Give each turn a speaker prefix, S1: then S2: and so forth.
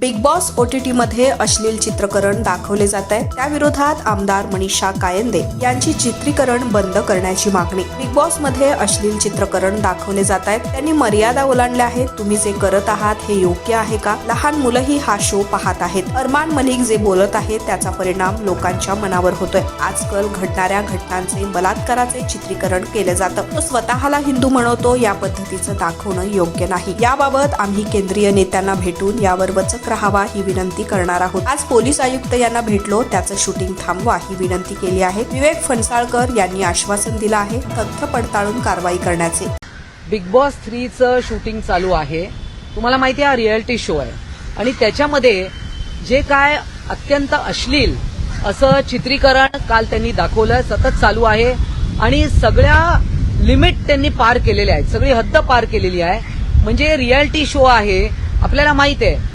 S1: Big boss OTT मध्ये अश्लील चित्रकरण दाखवले जात आहे, त्याविरोधात आमदार मनीषा कायंदे यांची चित्रीकरण बंद करण्याची मागणी। बिग बॉस मध्ये अश्लील चित्रकरण दाखवले जात आहेत, त्यांनी मर्यादा ओलांडल्या आहेत। तुम्ही जे करत आहात हे योग्य आहे का? लहान मुलंही हा शो पाहत आहेत। अरमान मलिक जे बोलत आहेत त्याचा परिणाम लोकांच्या मनावर होतोय। आजकाल घडणाऱ्या घटनांचे बलात्काराचे चित्रीकरण केले जातं। तो स्वतःला हिंदू म्हणवतो, या पद्धतीचं दाखवणं योग्य नाही। याबाबत आम्ही केंद्रीय नेत्यांना भेटून यावर वचक राहावा ही विनंती करणार आहोत। आज पोलीस आयुक्त यांना भेटलो, त्याचं शूटिंग थांबवा ही विनंती केली आहे। विवेक फणसाळकर यांनी आश्वासन दिलं आहे तथ्य पडताळून कारवाई करण्याचे।
S2: बिग बॉस 3 चं शूटिंग चालू आहे। तुम्हाला माहिती आहे हा रिअलिटी शो आहे आणि त्याच्यामध्ये जे काय अत्यंत अश्लील असं चित्रीकरण काल त्यांनी दाखवलं सतत चालू आहे आणि सगळ्या लिमिट त्यांनी पार केलेल्या आहेत, सगळी हद्द पार केलेली आहे। म्हणजे रिअलिटी शो आहे, आपल्याला माहित आहे